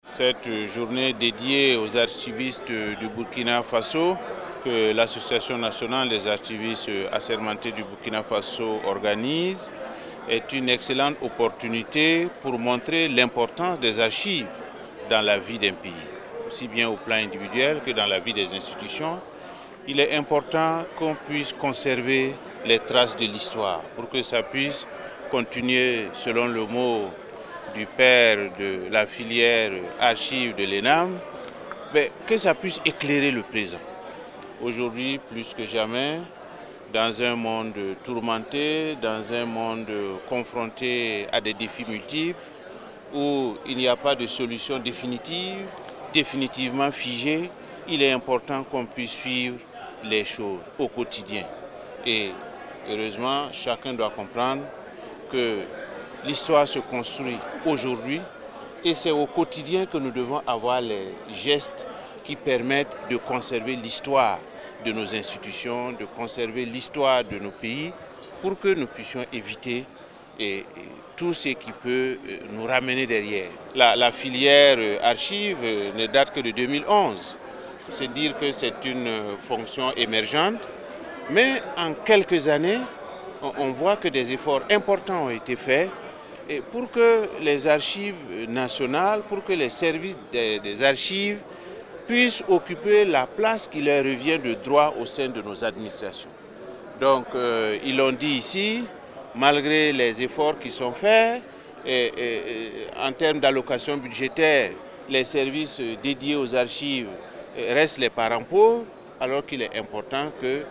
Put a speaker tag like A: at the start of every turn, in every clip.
A: Cette journée dédiée aux archivistes du Burkina Faso que l'Association nationale des archivistes assermentés du Burkina Faso organise est une excellente opportunité pour montrer l'importance des archives dans la vie d'un pays, aussi bien au plan individuel que dans la vie des institutions. Il est important qu'on puisse conserver les traces de l'histoire pour que ça puisse continuer, selon le mot du père de la filière archives de l'ENAM, que ça puisse éclairer le présent. Aujourd'hui, plus que jamais, dans un monde tourmenté, dans un monde confronté à des défis multiples, où il n'y a pas de solution définitive, définitivement figée, il est important qu'on puisse suivre les choses au quotidien. Et heureusement, chacun doit comprendre que l'histoire se construit aujourd'hui et c'est au quotidien que nous devons avoir les gestes qui permettent de conserver l'histoire de nos institutions, de conserver l'histoire de nos pays pour que nous puissions éviter tout ce qui peut nous ramener derrière. La filière archives ne date que de 2011. C'est dire que c'est une fonction émergente, mais en quelques années, on voit que des efforts importants ont été faits pour que les archives nationales, pour que les services des archives puissent occuper la place qui leur revient de droit au sein de nos administrations. Donc, ils l'ont dit ici, malgré les efforts qui sont faits, en termes d'allocation budgétaire, les services dédiés aux archives restent les parents pauvres, alors qu'il est important que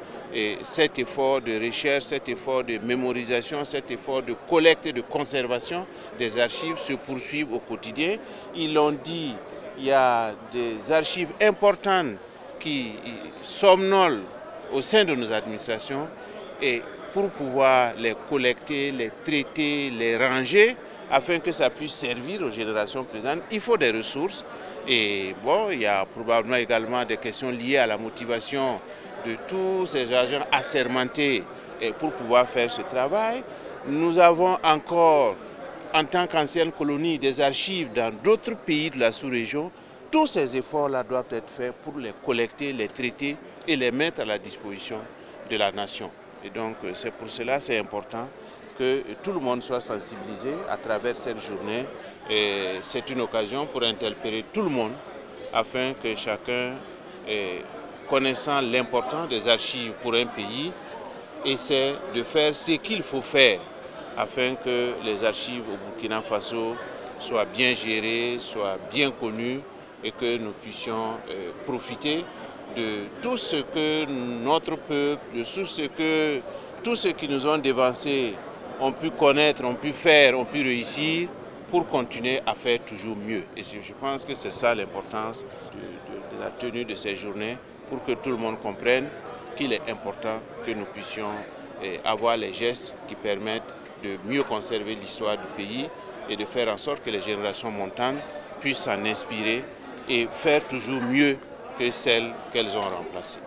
A: cet effort de recherche, cet effort de mémorisation, cet effort de collecte et de conservation des archives se poursuive au quotidien. Ils l'ont dit, il y a des archives importantes qui somnolent au sein de nos administrations et pour pouvoir les collecter, les traiter, les ranger, afin que ça puisse servir aux générations présentes, il faut des ressources. Et bon, il y a probablement également des questions liées à la motivation de tous ces agents assermentés pour pouvoir faire ce travail. Nous avons encore, en tant qu'ancienne colonie, des archives dans d'autres pays de la sous-région. Tous ces efforts-là doivent être faits pour les collecter, les traiter et les mettre à la disposition de la nation. Et donc, c'est pour cela que c'est important que tout le monde soit sensibilisé à travers cette journée. C'est une occasion pour interpeller tout le monde afin que chacun, connaissant l'importance des archives pour un pays, essaie de faire ce qu'il faut faire afin que les archives au Burkina Faso soient bien gérées, soient bien connues et que nous puissions profiter de tout ce que notre peuple, de tout ce qui nous ont dévancés ont pu connaître, ont pu faire, ont pu réussir pour continuer à faire toujours mieux. Et je pense que c'est ça l'importance de la tenue de ces journées, pour que tout le monde comprenne qu'il est important que nous puissions avoir les gestes qui permettent de mieux conserver l'histoire du pays et de faire en sorte que les générations montantes puissent s'en inspirer et faire toujours mieux que celles qu'elles ont remplacées.